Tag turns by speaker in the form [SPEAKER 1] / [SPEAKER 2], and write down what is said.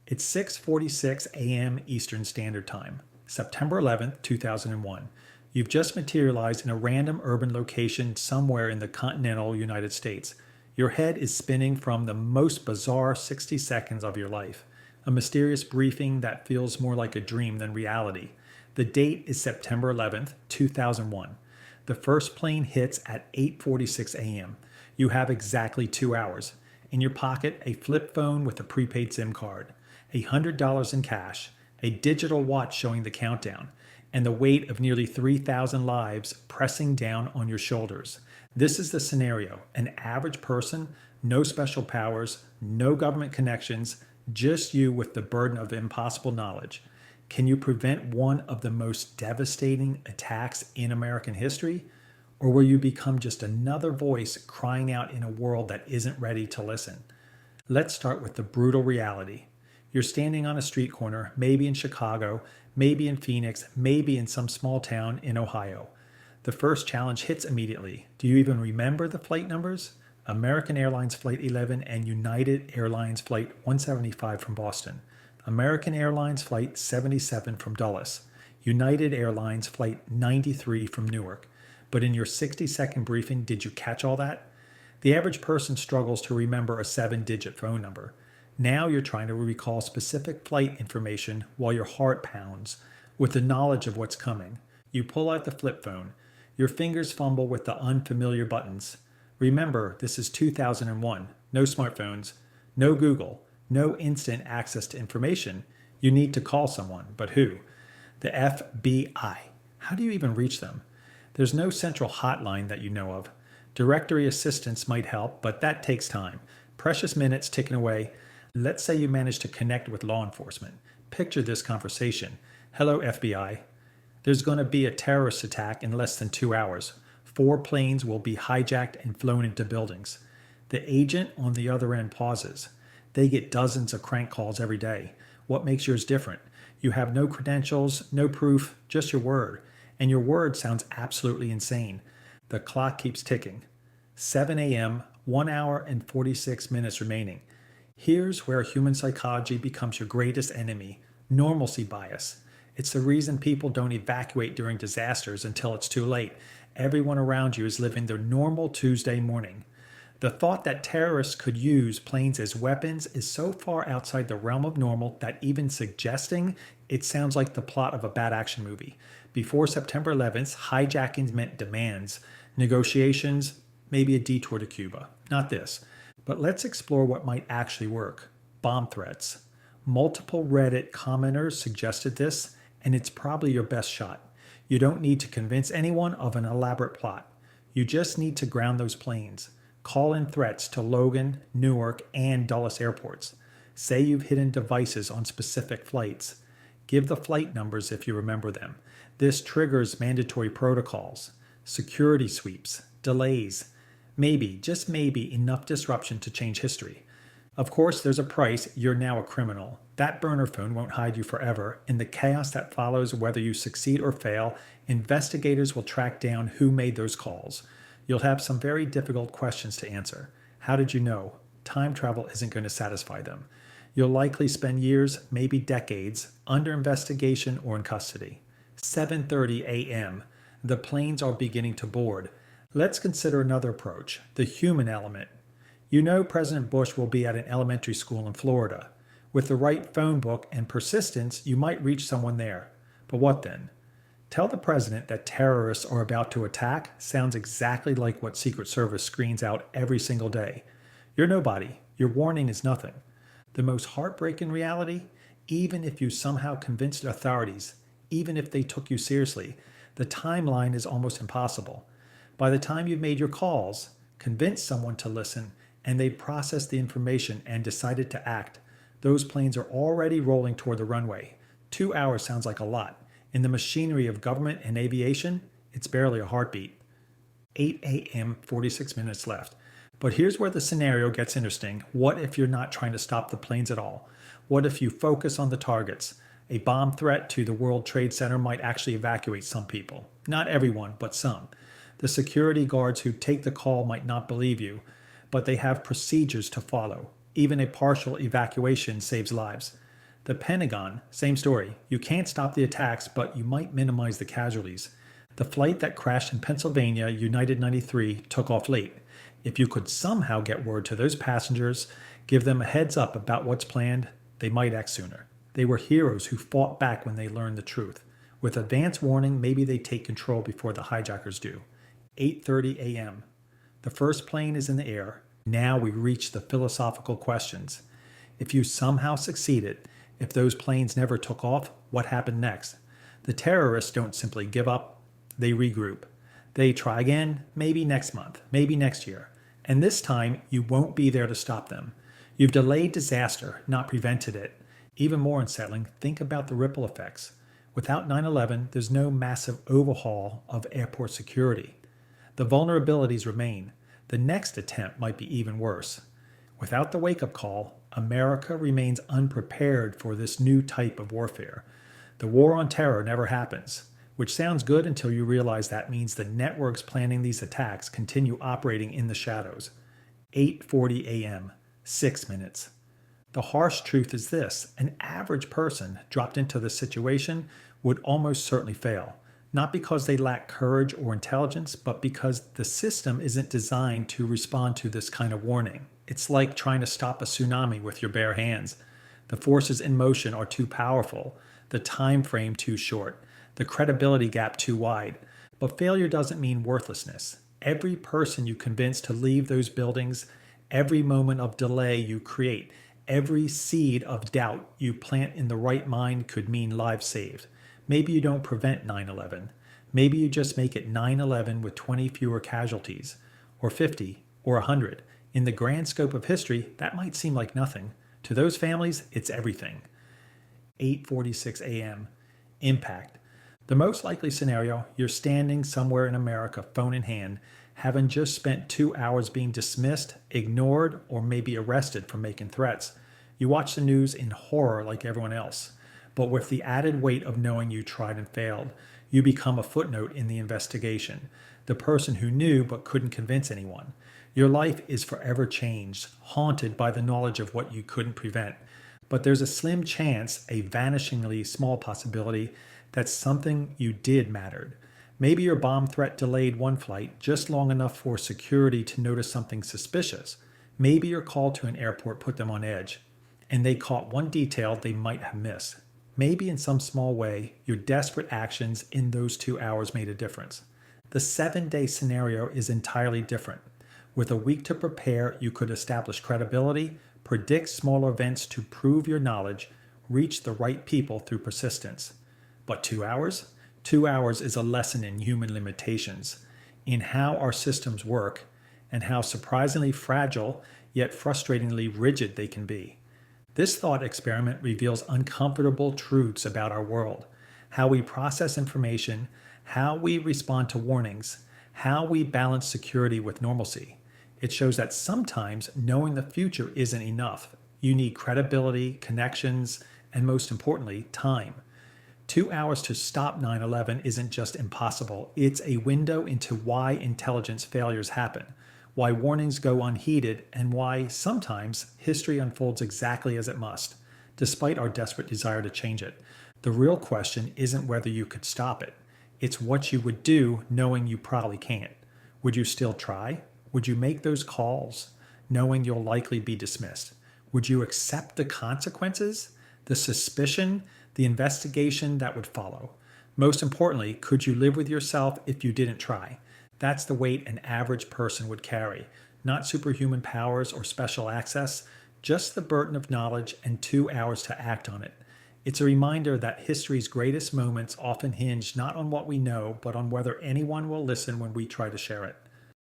[SPEAKER 1] It's 6:46 a.m. Eastern Standard Time, September 11th, 2001. You've just materialized in a random urban location somewhere in the continental United States. Your head is spinning from the most bizarre 60 seconds of your life, a mysterious briefing that feels more like a dream than reality. The date is September 11th, 2001. The first plane hits at 8:46 a.m. You have exactly 2 hours. In your pocket, a flip phone with a prepaid SIM card, $100 in cash, a digital watch showing the countdown, and the weight of nearly 3,000 lives pressing down on your shoulders. This is the scenario: an average person, no special powers, no government connections, just you with the burden of impossible knowledge. Can you prevent one of the most devastating attacks in American history? Or will you become just another voice crying out in a world that isn't ready to listen? Let's start with the brutal reality. You're standing on a street corner, maybe in Chicago, maybe in Phoenix, maybe in some small town in Ohio. The first challenge hits immediately. Do you even remember the flight numbers? American Airlines Flight 11 and United Airlines Flight 175 from Boston. American Airlines Flight 77 from Dulles. United Airlines Flight 93 from Newark. But in your 60-second briefing, did you catch all that? The average person struggles to remember a 7-digit phone number. Now you're trying to recall specific flight information while your heart pounds with the knowledge of what's coming. You pull out the flip phone. Your fingers fumble with the unfamiliar buttons. Remember, this is 2001. No smartphones, no Google, no instant access to information. You need to call someone, but who? The FBI. How do you even reach them? There's no central hotline that you know of. Directory assistance might help, but that takes time. Precious minutes ticking away. Let's say you manage to connect with law enforcement. Picture this conversation. Hello, FBI. There's going to be a terrorist attack in less than 2 hours. 4 planes will be hijacked and flown into buildings. The agent on the other end pauses. They get dozens of crank calls every day. What makes yours different? You have no credentials, no proof, just your word. And your word sounds absolutely insane. The clock keeps ticking. 7 a.m., 1 hour and 46 minutes remaining. Here's where human psychology becomes your greatest enemy: normalcy bias. It's the reason people don't evacuate during disasters until it's too late. Everyone around you is living their normal Tuesday morning. The thought that terrorists could use planes as weapons is so far outside the realm of normal that even suggesting it sounds like the plot of a bad action movie. Before September 11th, hijackings meant demands, negotiations, maybe a detour to Cuba. Not this. But let's explore what might actually work. Bomb threats. Multiple Reddit commenters suggested this, and it's probably your best shot. You don't need to convince anyone of an elaborate plot. You just need to ground those planes. Call in threats to Logan, Newark, and Dulles airports. Say you've hidden devices on specific flights. Give the flight numbers if you remember them. This triggers mandatory protocols, security sweeps, delays. Maybe, just maybe, enough disruption to change history. Of course, there's a price. You're now a criminal. That burner phone won't hide you forever. In the chaos that follows, whether you succeed or fail, investigators will track down who made those calls. You'll have some very difficult questions to answer. How did you know? Time travel isn't going to satisfy them. You'll likely spend years, maybe decades, under investigation or in custody. 7:30 a.m. The planes are beginning to board. Let's consider another approach, the human element. You know President Bush will be at an elementary school in Florida. With the right phone book and persistence, you might reach someone there. But what then? Tell the president that terrorists are about to attack sounds exactly like what Secret Service screens out every single day. You're nobody. Your warning is nothing. The most heartbreaking reality, even if you somehow convinced authorities, even if they took you seriously, the timeline is almost impossible. By the time you've made your calls, convinced someone to listen, and they've processed the information and decided to act, those planes are already rolling toward the runway. 2 hours sounds like a lot. In the machinery of government and aviation, it's barely a heartbeat. 8 a.m., 46 minutes left. But here's where the scenario gets interesting. What if you're not trying to stop the planes at all? What if you focus on the targets? A bomb threat to the World Trade Center might actually evacuate some people. Not everyone, but some. The security guards who take the call might not believe you, but they have procedures to follow. Even a partial evacuation saves lives. The Pentagon, same story. You can't stop the attacks, but you might minimize the casualties. The flight that crashed in Pennsylvania, United 93, took off late. If you could somehow get word to those passengers, give them a heads up about what's planned, they might act sooner. They were heroes who fought back when they learned the truth. With advance warning, maybe they take control before the hijackers do. 8:30 a.m. The first plane is in the air. Now we reach the philosophical questions. If you somehow succeeded, if those planes never took off, what happened next? The terrorists don't simply give up, they regroup. They try again, maybe next month, maybe next year. And this time, you won't be there to stop them. You've delayed disaster, not prevented it. Even more unsettling, think about the ripple effects. Without 9/11, there's no massive overhaul of airport security. The vulnerabilities remain. The next attempt might be even worse. Without the wake-up call, America remains unprepared for this new type of warfare. The war on terror never happens, which sounds good until you realize that means the networks planning these attacks continue operating in the shadows. 8:40 a.m., 6 minutes. The harsh truth is this: an average person dropped into this situation would almost certainly fail, not because they lack courage or intelligence, but because the system isn't designed to respond to this kind of warning. It's like trying to stop a tsunami with your bare hands. The forces in motion are too powerful, the time frame too short, the credibility gap too wide. But failure doesn't mean worthlessness. Every person you convince to leave those buildings, every moment of delay you create, every seed of doubt you plant in the right mind could mean lives saved. Maybe you don't prevent 9/11. Maybe you just make it 9/11 with 20 fewer casualties, or 50, or 100. In the grand scope of history, that might seem like nothing. To those families, it's everything. 8:46 a.m. Impact. The most likely scenario, you're standing somewhere in America, phone in hand, having just spent 2 hours being dismissed, ignored, or maybe arrested for making threats. You watch the news in horror like everyone else, but with the added weight of knowing you tried and failed. You become a footnote in the investigation, the person who knew but couldn't convince anyone. Your life is forever changed, haunted by the knowledge of what you couldn't prevent. But there's a slim chance, a vanishingly small possibility, that something you did mattered. Maybe your bomb threat delayed one flight just long enough for security to notice something suspicious. Maybe your call to an airport put them on edge, and they caught one detail they might have missed. Maybe in some small way, your desperate actions in those 2 hours made a difference. The 7-day scenario is entirely different. With a week to prepare, you could establish credibility, predict smaller events to prove your knowledge, reach the right people through persistence. But 2 hours? 2 hours is a lesson in human limitations, in how our systems work, and how surprisingly fragile yet frustratingly rigid they can be. This thought experiment reveals uncomfortable truths about our world, how we process information, how we respond to warnings, how we balance security with normalcy. It shows that sometimes knowing the future isn't enough. You need credibility, connections, and most importantly, time. 2 hours to stop 9/11 isn't just impossible, it's a window into why intelligence failures happen, why warnings go unheeded, and why sometimes history unfolds exactly as it must, despite our desperate desire to change it. The real question isn't whether you could stop it, it's what you would do knowing you probably can't. Would you still try? Would you make those calls knowing you'll likely be dismissed? Would you accept the consequences, the suspicion, the investigation that would follow? Most importantly, could you live with yourself if you didn't try? That's the weight an average person would carry. Not superhuman powers or special access, just the burden of knowledge and 2 hours to act on it. It's a reminder that history's greatest moments often hinge not on what we know, but on whether anyone will listen when we try to share it.